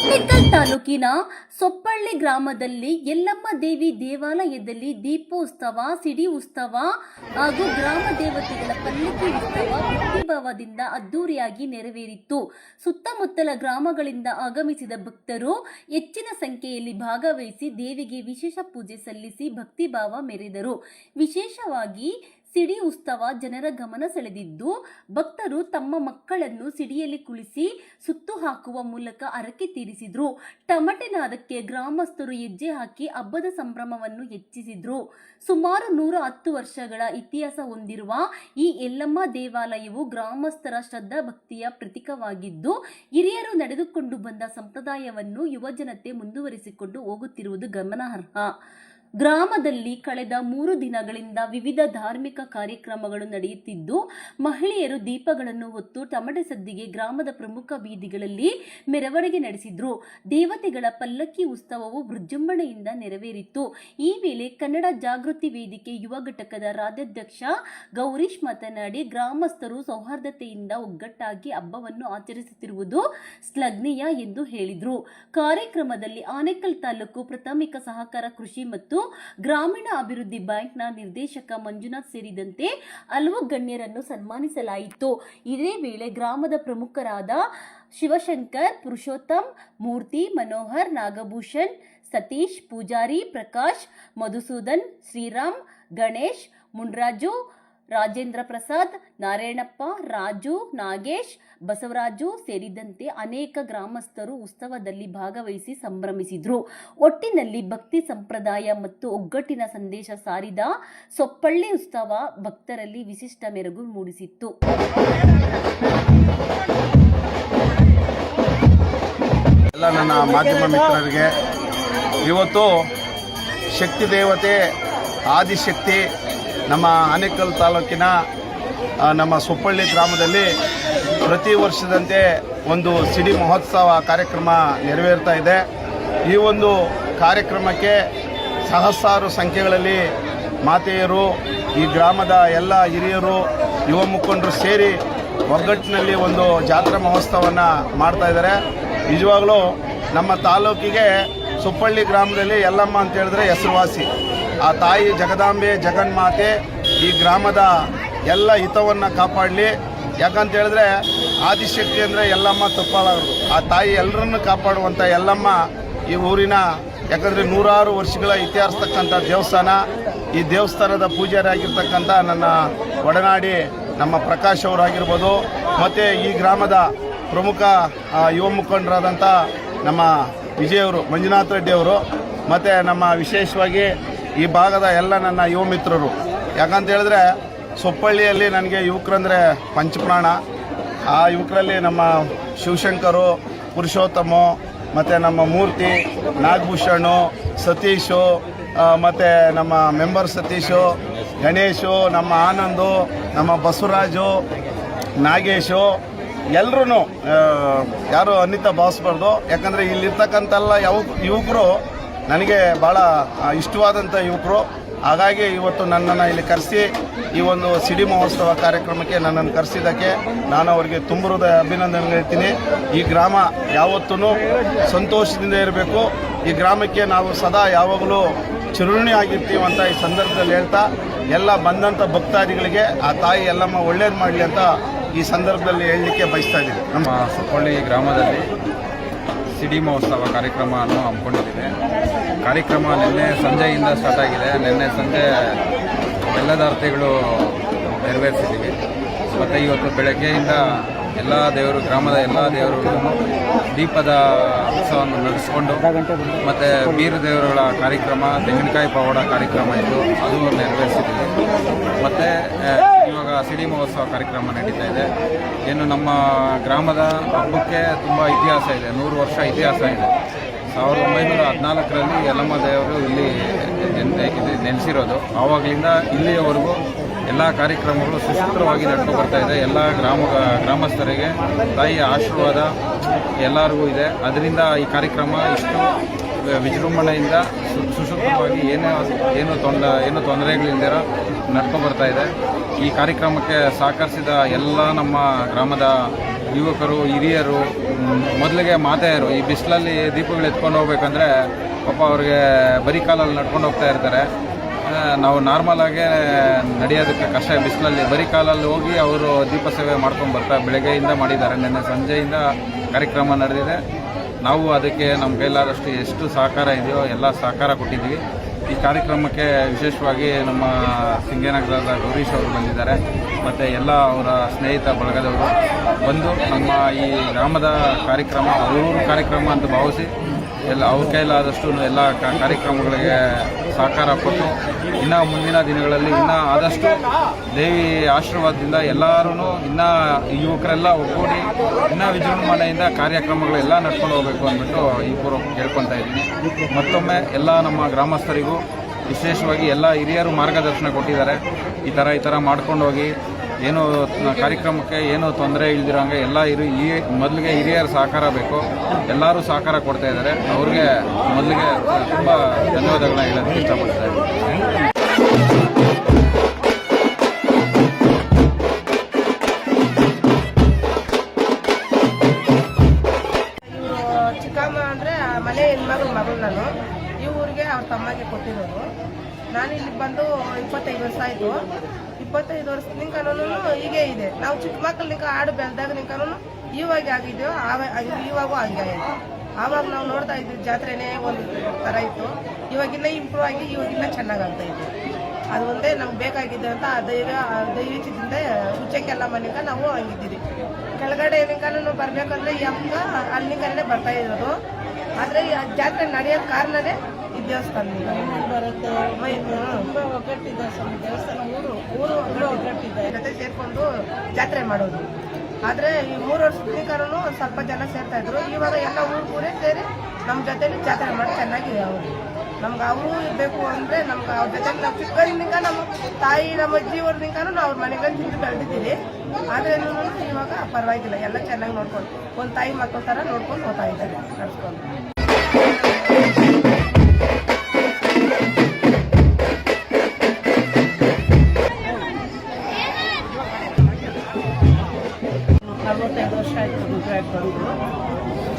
ಆನೇಕಲ್ ತಾಲೂಕಿನ ಸೊಪ್ಪಳ್ಳಿ ಗ್ರಾಮದಲ್ಲಿ ಯಲ್ಲಮ್ಮ ದೇವಿ ದೇವಾಲಯದಲ್ಲಿ ದೀಪೋತ್ಸವ, ಸಿಡಿ ಉತ್ಸವ ಹಾಗೂ ಗ್ರಾಮ ದೇವತೆಗಳ ಪಲ್ಲಕ್ಕಿ ಉತ್ಸವ ಭಕ್ತಿಭಾವದಿಂದ ಅದ್ದೂರಿಯಾಗಿ ನೆರವೇರಿತು. ಸುತ್ತಮುತ್ತಲ ಗ್ರಾಮಗಳಿಂದ ಆಗಮಿಸಿದ ಭಕ್ತರು ಹೆಚ್ಚಿನ ಸಂಖ್ಯೆಯಲ್ಲಿ ಭಾಗವಹಿಸಿ ದೇವಿಗೆ ವಿಶೇಷ ಪೂಜೆ ಸಲ್ಲಿಸಿ ಭಕ್ತಿಭಾವ ಮೆರೆದರು. ವಿಶೇಷವಾಗಿ ಸಿಡಿ ಉತ್ಸವ ಜನರ ಗಮನ ಸೆಳೆದಿದ್ದು, ಭಕ್ತರು ತಮ್ಮ ಮಕ್ಕಳನ್ನು ಸಿಡಿಯಲ್ಲಿ ಕುಳಿಸಿ ಸುತ್ತು ಹಾಕುವ ಮೂಲಕ ಹರಕೆ ತೀರಿಸಿದ್ರು. ಟಮಟೆನಾದಕ್ಕೆ ಗ್ರಾಮಸ್ಥರು ಹೆಜ್ಜೆ ಹಾಕಿ ಹಬ್ಬದ ಸಂಭ್ರಮವನ್ನು ಹೆಚ್ಚಿಸಿದ್ರು. ಸುಮಾರು 110 ವರ್ಷಗಳ ಇತಿಹಾಸ ಹೊಂದಿರುವ ಈ ಯಲ್ಲಮ್ಮ ದೇವಾಲಯವು ಗ್ರಾಮಸ್ಥರ ಶ್ರದ್ಧಾ ಭಕ್ತಿಯ ಪ್ರತೀಕವಾಗಿದ್ದು, ಹಿರಿಯರು ನಡೆದುಕೊಂಡು ಬಂದ ಸಂಪ್ರದಾಯವನ್ನು ಯುವಜನತೆ ಮುಂದುವರಿಸಿಕೊಂಡು ಹೋಗುತ್ತಿರುವುದು ಗಮನಾರ್ಹ. ಗ್ರಾಮದಲ್ಲಿ ಕಳೆದ 3 ದಿನಗಳಿಂದ ವಿವಿಧ ಧಾರ್ಮಿಕ ಕಾರ್ಯಕ್ರಮಗಳು ನಡೆಯುತ್ತಿದ್ದು, ಮಹಿಳೆಯರು ದೀಪಗಳನ್ನು ಹೊತ್ತು ಟಮಟೆ ಸದ್ದಿಗೆ ಗ್ರಾಮದ ಪ್ರಮುಖ ಬೀದಿಗಳಲ್ಲಿ ಮೆರವಣಿಗೆ ನಡೆಸಿದ್ರು. ದೇವತೆಗಳ ಪಲ್ಲಕ್ಕಿ ಉತ್ಸವವು ವಿಜೃಂಭಣೆಯಿಂದ ನೆರವೇರಿತು. ಈ ವೇಳೆ ಕನ್ನಡ ಜಾಗೃತಿ ವೇದಿಕೆ ಯುವ ಘಟಕದ ರಾಜ್ಯಾಧ್ಯಕ್ಷ ಗೌರೀಶ್ ಮಾತನಾಡಿ, ಗ್ರಾಮಸ್ಥರು ಸೌಹಾರ್ದತೆಯಿಂದ ಒಗ್ಗಟ್ಟಾಗಿ ಹಬ್ಬವನ್ನು ಆಚರಿಸುತ್ತಿರುವುದು ಶ್ಲಾಘನೀಯ ಎಂದು ಹೇಳಿದರು. ಕಾರ್ಯಕ್ರಮದಲ್ಲಿ ಆನೇಕಲ್ ತಾಲೂಕು ಪ್ರಾಥಮಿಕ ಸಹಕಾರ ಕೃಷಿ ಮತ್ತು ಗ್ರಾಮೀಣ ಅಭಿವೃದ್ಧಿ ಬ್ಯಾಂಕ್ನ ನಿರ್ದೇಶಕ ಮಂಜುನಾಥ್ ಸೇರಿದಂತೆ ಹಲವು ಗಣ್ಯರನ್ನು ಸನ್ಮಾನಿಸಲಾಯಿತು. ಇದೇ ವೇಳೆ ಗ್ರಾಮದ ಪ್ರಮುಖರಾದ ಶಿವಶಂಕರ್, ಪುರುಷೋತ್ತಮ್, ಮೂರ್ತಿ, ಮನೋಹರ್, ನಾಗಭೂಷಣ್, ಸತೀಶ್, ಪೂಜಾರಿ, ಪ್ರಕಾಶ್, ಮಧುಸೂದನ್, ಶ್ರೀರಾಮ್, ಗಣೇಶ್, ಮುನ್ರಾಜು, ರಾಜೇಂದ್ರ ಪ್ರಸಾದ್, ನಾರಾಯಣಪ್ಪ, ರಾಜು, ನಾಗೇಶ್, ಬಸವರಾಜು ಸೇರಿದಂತೆ ಅನೇಕ ಗ್ರಾಮಸ್ಥರು ಉತ್ಸವದಲ್ಲಿ ಭಾಗವಹಿಸಿ ಸಂಭ್ರಮಿಸಿದರು. ಒಟ್ಟಿನಲ್ಲಿ ಭಕ್ತಿ ಸಂಪ್ರದಾಯ ಮತ್ತು ಒಗ್ಗಟ್ಟಿನ ಸಂದೇಶ ಸಾರಿದ ಸೊಪ್ಪಳ್ಳಿ ಉತ್ಸವ ಭಕ್ತರಲ್ಲಿ ವಿಶಿಷ್ಟ ಮೆರುಗು ಮೂಡಿಸಿತ್ತು. ಎಲ್ಲ ನನ್ನ ಮಾಧ್ಯಮ ಮಿತ್ರರಿಗೆ ಇವತ್ತು ಶಕ್ತಿ ದೇವತೆ ಆದಿಶಕ್ತಿ ನಮ್ಮ ಆನೇಕಲ್ ತಾಲೂಕಿನ ನಮ್ಮ ಸೊಪ್ಪಳ್ಳಿ ಗ್ರಾಮದಲ್ಲಿ ಪ್ರತಿ ವರ್ಷದಂತೆ ಒಂದು ಸಿಡಿ ಮಹೋತ್ಸವ ಕಾರ್ಯಕ್ರಮ ನೆರವೇರ್ತಾ ಇದೆ. ಈ ಒಂದು ಕಾರ್ಯಕ್ರಮಕ್ಕೆ ಸಹಸ್ರಾರು ಸಂಖ್ಯೆಗಳಲ್ಲಿ ಮಾತೆಯರು, ಈ ಗ್ರಾಮದ ಎಲ್ಲ ಹಿರಿಯರು, ಯುವ ಮುಖಂಡರು ಸೇರಿ ಒಗ್ಗಟ್ಟಿನಲ್ಲಿ ಒಂದು ಜಾತ್ರಾ ಮಹೋತ್ಸವವನ್ನು ಮಾಡ್ತಾ ಇದ್ದಾರೆ. ನಿಜವಾಗಲೂ ನಮ್ಮ ತಾಲೂಕಿಗೆ ಸೊಪ್ಪಳ್ಳಿ ಗ್ರಾಮದಲ್ಲಿ ಯಲ್ಲಮ್ಮ ಅಂತ ಹೇಳಿದ್ರೆ ಹೆಸರುವಾಸಿ. ಆ ತಾಯಿ ಜಗದಾಂಬೆ ಜಗನ್ಮಾತೆ ಈ ಗ್ರಾಮದ ಎಲ್ಲ ಹಿತವನ್ನು ಕಾಪಾಡಲಿ. ಯಾಕಂತ ಹೇಳಿದ್ರೆ ಆದಿಶಕ್ತಿ ಅಂದರೆ ಯಲ್ಲಮ್ಮ ತಪ್ಪಾಗದು. ಆ ತಾಯಿ ಎಲ್ಲರನ್ನು ಕಾಪಾಡುವಂಥ ಯಲ್ಲಮ್ಮ ಈ ಊರಿನ, ಯಾಕಂದರೆ 100 ವರ್ಷಗಳ ಇತಿಹಾಸತಕ್ಕಂಥ ದೇವಸ್ಥಾನ. ಈ ದೇವಸ್ಥಾನದ ಪೂಜಾರಿಯಾಗಿರ್ತಕ್ಕಂಥ ನನ್ನ ಒಡನಾಡಿ ನಮ್ಮ ಪ್ರಕಾಶ್ ಅವರಾಗಿರ್ಬೋದು, ಮತ್ತು ಈ ಗ್ರಾಮದ ಪ್ರಮುಖ ಯುವ ಮುಖಂಡರಾದಂಥ ನಮ್ಮ ವಿಜಯವರು, ಮಂಜುನಾಥ್ ರೆಡ್ಡಿ ಅವರು, ಮತ್ತು ನಮ್ಮ ವಿಶೇಷವಾಗಿ ಈ ಭಾಗದ ಎಲ್ಲ ನನ್ನ ಯುವ ಮಿತ್ರರು. ಯಾಕಂತ ಹೇಳಿದ್ರೆ ಸೊಪ್ಪಳ್ಳಿಯಲ್ಲಿ ನನಗೆ ಯುವಕರಂದರೆ ಪಂಚಪ್ರಾಣ. ಆ ಯುವಕರಲ್ಲಿ ನಮ್ಮ ಶಿವಶಂಕರು, ಪುರುಷೋತ್ತಮ, ಮತ್ತು ನಮ್ಮ ಮೂರ್ತಿ, ನಾಗಭೂಷಣು, ಸತೀಶು, ಮತ್ತು ನಮ್ಮ ಮೆಂಬರ್ ಸತೀಶು, ಗಣೇಶು, ನಮ್ಮ ಆನಂದು, ನಮ್ಮ ಬಸವರಾಜು, ನಾಗೇಶು, ಎಲ್ಲರೂ ಯಾರು ಅನ್ಯತಾ ಭಾವಿಸ್ಬಾರ್ದು. ಯಾಕಂದರೆ ಇಲ್ಲಿರ್ತಕ್ಕಂಥಲ್ಲ ಯುವಕರು ನನಗೆ ಭಾಳ ಇಷ್ಟವಾದಂಥ ಯುವಕರು. ಹಾಗಾಗಿ ಇವತ್ತು ನನ್ನನ್ನು ಇಲ್ಲಿ ಕರೆಸಿ ಈ ಒಂದು ಸಿಡಿ ಮಹೋತ್ಸವ ಕಾರ್ಯಕ್ರಮಕ್ಕೆ ನನ್ನನ್ನು ಕರೆಸಿದ್ದಕ್ಕೆ ನಾನು ಅವರಿಗೆ ತುಂಬ ಹೃದಯ ಅಭಿನಂದನೆ ಹೇಳ್ತೀನಿ. ಈ ಗ್ರಾಮ ಯಾವತ್ತೂ ಸಂತೋಷದಿಂದ ಇರಬೇಕು. ಈ ಗ್ರಾಮಕ್ಕೆ ನಾವು ಸದಾ ಯಾವಾಗಲೂ ಚಿರುಣಿ ಆಗಿರ್ತೀವಿ ಅಂತ ಈ ಸಂದರ್ಭದಲ್ಲಿ ಹೇಳ್ತಾ, ಎಲ್ಲ ಬಂದಂಥ ಭಕ್ತಾದಿಗಳಿಗೆ ಆ ತಾಯಿ ಯಲ್ಲಮ್ಮ ಒಳ್ಳೇದು ಮಾಡಲಿ ಅಂತ ಈ ಸಂದರ್ಭದಲ್ಲಿ ಹೇಳಲಿಕ್ಕೆ ಬಯಸ್ತಾ ಇದ್ದೀನಿ. ನಮ್ಮ ಸೊಪ್ಪಳ್ಳಿ ಗ್ರಾಮದಲ್ಲಿ ಸಿಡಿ ಮಹೋತ್ಸವ ಕಾರ್ಯಕ್ರಮವನ್ನು ಹಮ್ಮಿಕೊಂಡಿದ್ದೇವೆ. ಕಾರ್ಯಕ್ರಮ ನಿನ್ನೆ ಸಂಜೆಯಿಂದ ಸ್ಟಾರ್ಟ್ ಆಗಿದೆ. ನಿನ್ನೆ ಸಂಜೆ ಎಲ್ಲ ಅರ್ತಿಗಳು ನೆರವೇರಿಸಿದ್ದೀವಿ. ಮತ್ತು ಇವತ್ತು ಬೆಳಗ್ಗೆಯಿಂದ ಎಲ್ಲ ದೇವರು, ಗ್ರಾಮದ ಎಲ್ಲ ದೇವರುಗಳನ್ನು ದೀಪದ ಉತ್ಸವವನ್ನು ನಡೆಸಿಕೊಂಡು, ಮತ್ತು ಬೀರು ದೇವರುಗಳ ಕಾರ್ಯಕ್ರಮ, ತೆಂಗಿನಕಾಯಿ ಪವಾಡ ಕಾರ್ಯಕ್ರಮ ಇದ್ದು ಅದು ನೆರವೇರಿಸಿದ್ದೀವಿ. ಮತ್ತು ಇವಾಗ ಸಿಡಿ ಮಹೋತ್ಸವ ಕಾರ್ಯಕ್ರಮ ನಡೀತಾ ಇದೆ. ಏನು ನಮ್ಮ ಗ್ರಾಮದ ಹಬ್ಬಕ್ಕೆ ತುಂಬ ಇತಿಹಾಸ ಇದೆ, 100 ವರ್ಷ ಇತಿಹಾಸ ಇದೆ. 1914ರಲ್ಲಿ ಯಲ್ಲಮ್ಮ ದೇವರು ಇಲ್ಲಿ ನೆಲೆಸಿರೋದು. ಆವಾಗಲಿಂದ ಇಲ್ಲಿಯವರೆಗೂ ಎಲ್ಲ ಕಾರ್ಯಕ್ರಮಗಳು ಸುಸೂತ್ರವಾಗಿ ನಡ್ಕೊಂಡು ಬರ್ತಾ ಇದೆ. ಎಲ್ಲ ಗ್ರಾಮಸ್ಥರಿಗೆ ತಾಯಿಯ ಆಶೀರ್ವಾದ ಎಲ್ಲರಿಗೂ ಇದೆ. ಅದರಿಂದ ಈ ಕಾರ್ಯಕ್ರಮ ಇಷ್ಟು ವಿಜೃಂಭಣೆಯಿಂದ ಸುಸೂತ್ರವಾಗಿ ಏನು ತೊಂದರೆಗಳಿಲ್ದಿರ ನಡ್ಕೊಂಡು ಬರ್ತಾ ಇದೆ. ಈ ಕಾರ್ಯಕ್ರಮಕ್ಕೆ ಸಹಕರಿಸಿದ ಎಲ್ಲ ನಮ್ಮ ಗ್ರಾಮದ ಯುವಕರು, ಹಿರಿಯರು ಮೊದಲಿಗೆ ಮಾತೆಯರು ಈ ಬಿಸಿಲಲ್ಲಿ ದೀಪಗಳು ಎತ್ಕೊಂಡು ಹೋಗ್ಬೇಕಂದ್ರೆ ಪಾಪ ಅವ್ರಿಗೆ ಬರೀ ಕಾಲಲ್ಲಿ ನಡ್ಕೊಂಡು ಹೋಗ್ತಾ ಇರ್ತಾರೆ. ನಾವು ನಾರ್ಮಲಾಗೆ ನಡೆಯೋದಕ್ಕೆ ಕಷ್ಟ, ಬಿಸಿಲಲ್ಲಿ ಬರೀ ಕಾಲಲ್ಲಿ ಹೋಗಿ ಅವರು ದೀಪ ಸೇವೆ ಮಾಡ್ಕೊಂಡು ಬರ್ತಾರೆ. ಬೆಳಗ್ಗೆಯಿಂದ ಮಾಡಿದ್ದಾರೆ, ನಿನ್ನೆ ಸಂಜೆಯಿಂದ ಕಾರ್ಯಕ್ರಮ ನಡೆದಿದೆ. ನಾವು ಅದಕ್ಕೆ ನಮ್ಮ ಕೈಲಾದಷ್ಟು ಎಷ್ಟು ಸಹಕಾರ ಇದೆಯೋ ಎಲ್ಲ ಸಹಕಾರ ಕೊಟ್ಟಿದ್ದೀವಿ. ಈ ಕಾರ್ಯಕ್ರಮಕ್ಕೆ ವಿಶೇಷವಾಗಿ ನಮ್ಮ ಸಿಂಗೇನಗರದ ಗೌರೀಶ್ ಅವರು ಬಂದಿದ್ದಾರೆ, ಮತ್ತು ಎಲ್ಲ ಅವರ ಸ್ನೇಹಿತ ಬಳಗದವರು ಬಂದು ನಮ್ಮ ಈ ಗ್ರಾಮದ ಕಾರ್ಯಕ್ರಮ ಅವ್ರ ಕಾರ್ಯಕ್ರಮ ಅಂತ ಭಾವಿಸಿ ಎಲ್ಲ ಅವ್ರ ಕೈಲಾದಷ್ಟು ಎಲ್ಲ ಕಾರ್ಯಕ್ರಮಗಳಿಗೆ ಸಹಕಾರ ಕೊಟ್ಟು ಇನ್ನು ಮುಂದಿನ ದಿನಗಳಲ್ಲಿ ಇನ್ನೂ ಆದಷ್ಟು ದೇವಿ ಆಶೀರ್ವಾದದಿಂದ ಎಲ್ಲರೂ ಇನ್ನೂ ಯುವಕರೆಲ್ಲ ಒಗ್ಗೂಡಿ ಇನ್ನೂ ವಿಜೃಂಭಣೆಯಿಂದ ಕಾರ್ಯಕ್ರಮಗಳೆಲ್ಲ ನಡ್ಕೊಂಡು ಹೋಗಬೇಕು ಅಂದ್ಬಿಟ್ಟು ಈ ಪೂರ್ವ ಕೇಳ್ಕೊತಾ ಇದ್ದೀನಿ. ಮತ್ತೊಮ್ಮೆ ಎಲ್ಲ ನಮ್ಮ ಗ್ರಾಮಸ್ಥರಿಗೂ ವಿಶೇಷವಾಗಿ ಎಲ್ಲ ಹಿರಿಯರು ಮಾರ್ಗದರ್ಶನ ಕೊಟ್ಟಿದ್ದಾರೆ. ಈ ಥರ ಮಾಡ್ಕೊಂಡು ಹೋಗಿ ಏನು ಕಾರ್ಯಕ್ರಮಕ್ಕೆ ಏನು ತೊಂದರೆ ಇಲ್ದಿರೋಂಗೆ ಎಲ್ಲ ಮೊದಲಿಗೆ ಹಿರಿಯರ ಸಹಕಾರ ಬೇಕು. ಎಲ್ಲರೂ ಸಹಕಾರ ಕೊಡ್ತಾ ಇದ್ದಾರೆ. ಅವ್ರಿಗೆ ಮೊದಲಿಗೆ ತುಂಬ ಧನ್ಯವಾದಗಳನ್ನ ಹೇಳೋದಕ್ಕೆ ಇಷ್ಟಪಡ್ತಾ ಇದ್ದೀನಿ. ಚಿಕ್ಕಮ್ಮ ಅಂದರೆ ಮನೆ ಹೆಣ್ಮಗಳು ನಾನು. ಈ ಊರಿಗೆ ಅವ್ರ ತಮ್ಮಗೆ ಕೊಟ್ಟಿರೋದು. ನಾನು ಇಲ್ಲಿ ಬಂದು 25 ವರ್ಷ ಆಯಿತು. 25 ವರ್ಷದಿಂದನೂ ಹೀಗೆ ಇದೆ. ನಾವು ಚಿಕ್ಕ ಮಕ್ಕಳು ಆಡು ಬೆಳೆದಾಗ ನಿಂಕನೂ ಇವಾಗ ಆಗಿದ್ದೆವು, ಇವಾಗೂ ಹಂಗೆ ಆಯಿತು. ಆವಾಗ ನಾವು ನೋಡ್ತಾ ಇದ್ವಿ ಜಾತ್ರೆನೇ ಒಂದು ಥರ ಇತ್ತು. ಇವಾಗಿನ್ನ ಇಂಪ್ರೂವ್ ಆಗಿ ಇವಾಗಿನ್ನ ಚೆನ್ನಾಗಾಗ್ತಾ ಇತ್ತು. ಅದು ಒಂದೇ ನಮ್ಗೆ ಬೇಕಾಗಿದೆ ಅಂತ ದೈವಿಚ್ಛದಿಂದ ಉಚ್ಚಕ್ಕೆಲ್ಲ ಮನೆಗೆ ನಾವು ಹಂಗಿದ್ದೀವಿ. ಕೆಳಗಡೆ ನಿಂಕನೂ ಬರಬೇಕಂದ್ರೆ ಯಮ್ಗ ಅಲ್ಲಿಂದನೇ ಬರ್ತಾ ಇರೋದು. ಆದರೆ ಜಾತ್ರೆ ನಡೆಯೋದು ಕಾರಣನೇ ಈ ದೇವಸ್ಥಾನ ಬರುತ್ತೆ. ಒಗ್ಗಟ್ಟಿದೆ ದೇವಸ್ಥಾನ, ಊರು ಒಗ್ಗಟ್ಟಿದೆ, ಜೊತೆ ಸೇರ್ಕೊಂಡು ಜಾತ್ರೆ ಮಾಡೋದು. ಆದರೆ ಈ 3 ವರ್ಷದಿಂದನೂ ಸ್ವಲ್ಪ ಜನ ಸೇರ್ತಾ ಇದ್ರು. ಇವಾಗ ಎಲ್ಲ ಊರೇ ಸೇರಿ ನಮ್ಮ ಜೊತೆಲಿ ಜಾತ್ರೆ ಮಾಡಿ ಚೆನ್ನಾಗಿದೆ. ಅವರು ನಮ್ಗೆ ಅವರು ಬೇಕು ಅಂದರೆ ನಮ್ಗೆ ಅವ್ರ ಜೊತೆ ನಾವು ಚಿಕ್ಕದಿಂದ ನಮ್ಮ ತಾಯಿ ನಮ್ಮ ಅಜ್ಜಿಯವ್ರದಿಂದನೂ ನಾವು ಅವ್ರ ಮನೆಗೆ ತಿಂದು ಬೆಳೆದಿದ್ದೀವಿ. ಆದ್ರೂ ಇವಾಗ ಪರವಾಗಿಲ್ಲ, ಎಲ್ಲ ಚೆನ್ನಾಗಿ ನೋಡ್ಕೊಂಡು ಒಂದು ತಾಯಿ ಮಕ್ಕಳ ಥರ ನೋಡ್ಕೊಂಡು ಹೋಗ್ತಾ ಇದ್ದಾರೆ ನಡ್ಸ್ಕೊಂಡು.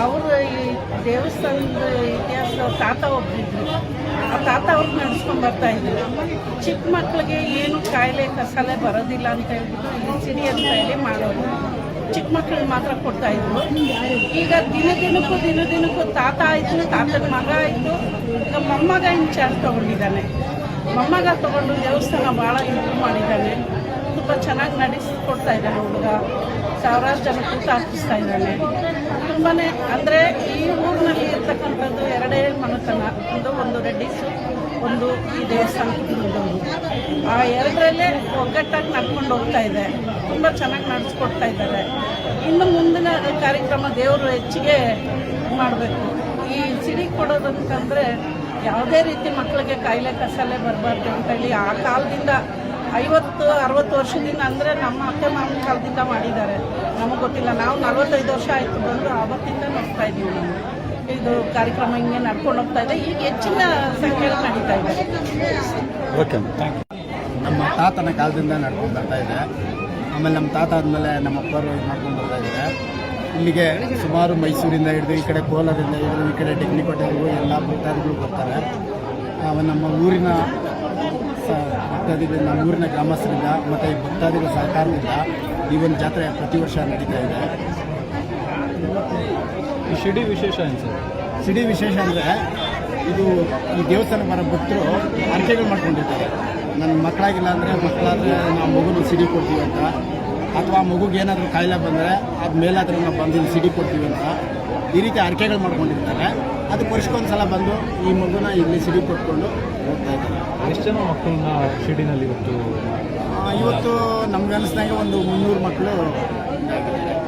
ಅವರು ಈ ದೇವಸ್ಥಾನದ ಇತಿಹಾಸ ತಾತ ಒಬ್ಬರಿದ್ರು. ಆ ತಾತ ಅವ್ರಿಗೆ ನಡೆಸ್ಕೊಂಡು ಬರ್ತಾ ಇದ್ರು. ಚಿಕ್ಕ ಮಕ್ಕಳಿಗೆ ಏನು ಕಾಯಿಲೆ ಕಸಾಲೆ ಬರೋದಿಲ್ಲ ಅಂತ ಹೇಳ್ಬಿಟ್ಟು ಇಲ್ಲಿ ಸಿಡಿ ಅಂತ ಹೇಳಿ ಮಾಡೋರು. ಚಿಕ್ಕ ಮಕ್ಕಳಿಗೆ ಮಾತ್ರ ಕೊಡ್ತಾ ಇದ್ರು. ಈಗ ದಿನದಿನಕ್ಕೂ ತಾತ ಆಯಿತು, ತಾತನ ಮಗ ಆಯಿತು, ಈಗ ಮೊಮ್ಮಗ ಇನ್ಚಾರ್ಜ್ ತೊಗೊಂಡಿದ್ದಾನೆ. ಮೊಮ್ಮಗ ತೊಗೊಂಡು ದೇವಸ್ಥಾನ ಭಾಳ ಇಂಪ್ರೂವ್ ಮಾಡಿದ್ದಾನೆ. ತುಂಬ ಚೆನ್ನಾಗಿ ನಡೆಸಿಕೊಡ್ತಾ ಇದ್ದಾನೆ. ಹುಡುಗ ಸಾವಿರಾರು ಜನ ಕೂಟ ಹಾಕಿಸ್ತಾ ಇದ್ದಾನೆ. ತುಂಬಾ ಅಂದರೆ ಈ ಊರಿನಲ್ಲಿ ಇರ್ತಕ್ಕಂಥದ್ದು 2 ಮನೆತನ, ಒಂದು ರೆಡ್ಡಿಸು, ಒಂದು ಈ ದೇವಸ್ಥಾನಕ್ಕೆ ಕುಟುಂಬದವರು. ಆ 2ರಲ್ಲೇ ಒಗ್ಗಟ್ಟಾಗಿ ನಡ್ಕೊಂಡು ಹೋಗ್ತಾ ಇದೆ. ತುಂಬ ಚೆನ್ನಾಗಿ ನಡೆಸ್ಕೊಡ್ತಾ ಇದ್ದಾರೆ. ಇನ್ನು ಮುಂದಿನ ಕಾರ್ಯಕ್ರಮ ದೇವರು ಹೆಚ್ಚಿಗೆ ಮಾಡಬೇಕು. ಈ ಸಿಡಿ ಕೊಡೋದಂತಂದರೆ ಯಾವುದೇ ರೀತಿ ಮಕ್ಕಳಿಗೆ ಕಾಯಿಲೆ ಕಸಾಲೆ ಬರಬಾರ್ದು ಅಂತೇಳಿ ಆ ಕಾಲದಿಂದ 50-60 ವರ್ಷದಿಂದ, ಅಂದರೆ ನಮ್ಮ ಅತ್ತೆ ಮಾಮನ ಕಾಲದಿಂದ ಮಾಡಿದ್ದಾರೆ. ನಮಗೆ ಗೊತ್ತಿಲ್ಲ, ನಾವು 45 ವರ್ಷ ಆಯಿತು ಬಂದು ಆವತ್ತಿಂದ ನೋಡ್ತಾ ಇದ್ದೀವಿ. ನಾವು ಇದು ಕಾರ್ಯಕ್ರಮ ಹಿಂಗೆ ನಡ್ಕೊಂಡು ಹೋಗ್ತಾ ಇದೆ. ಈಗ ಹೆಚ್ಚಿನ ಸಂಖ್ಯೆಯಲ್ಲಿ ನಡೀತಾ ಇದೆ. ಓಕೆ, ನಮ್ಮ ತಾತನ ಕಾಲದಿಂದ ನಡ್ಕೊಂಡು ಬರ್ತಾ ಇದೆ. ಆಮೇಲೆ ನಮ್ಮ ತಾತ ಆದಮೇಲೆ ನಮ್ಮ ಅಪ್ಪರು ಇದು ಮಾಡ್ಕೊಂಡು ಬರ್ತಾ ಇದ್ದಾರೆ. ಇಲ್ಲಿಗೆ ಸುಮಾರು ಮೈಸೂರಿಂದ ಹಿಡಿದು ಈ ಕಡೆ ಕೋಲಾರದಿಂದ ಹಿಡಿದು ಈ ಕಡೆ ಡೆಗ್ನಿಕೋಟೆವರೆಗೂ ಎಲ್ಲ ಭಕ್ತಾದಿಗಳು ಬರ್ತಾರೆ. ನಮ್ಮ ಊರಿನ ಭಕ್ತಾದಿಗಳು, ನಮ್ಮ ಊರಿನ ಗ್ರಾಮಸ್ಥರಿಂದ ಮತ್ತು ಈ ಭಕ್ತಾದಿಗಳ ಸಹಕಾರದಿಂದ ಈ ಒಂದು ಜಾತ್ರೆ ಪ್ರತಿ ವರ್ಷ ನಡೀತಾ ಇದೆ. ಈ ಶಿಡಿ ವಿಶೇಷ ಏನು ಸರ್? ಸಿಡಿ ವಿಶೇಷ ಅಂದರೆ ಇದು ಈ ದೇವಸ್ಥಾನ ಬರೋ ಭಕ್ತರು ಅರ್ಕೆಗಳು ಮಾಡ್ಕೊಂಡಿರ್ತಾರೆ. ನನ್ನ ಮಕ್ಕಳಾಗಿಲ್ಲ ಅಂದರೆ ಮಕ್ಕಳಾದರೆ ನಾವು ಮಗುನ ಸಿಡಿ ಕೊಡ್ತೀವಿ ಅಂತ, ಅಥವಾ ಮಗುಗೆ ಏನಾದರೂ ಕಾಯಿಲೆ ಬಂದರೆ ಅದು ಮೇಲಾದರೂ ನಾವು ಬಂದು ಇಲ್ಲಿ ಸಿಡಿ ಕೊಡ್ತೀವಿ ಅಂತ ಈ ರೀತಿ ಅರ್ಕೆಗಳು ಮಾಡ್ಕೊಂಡಿರ್ತಾರೆ. ಅದು ವರ್ಷಕ್ಕೊಂದು ಸಲ ಬಂದು ಈ ಮಗುನ ಇಲ್ಲಿ ಸಿಡಿ ಕೊಟ್ಕೊಂಡು ಹೋಗ್ತಾ ಇದ್ದಾರೆ. ಎಷ್ಟು ಜನ ಮಕ್ಕಳನ್ನ ಶಿಡಿನಲ್ಲಿ ಇವತ್ತು ನಮ್ಗೆ ಅನಿಸ್ದಂಗೆ ಒಂದು 300 ಮಕ್ಕಳು ಇದಾಗಿದ್ದಾರೆ.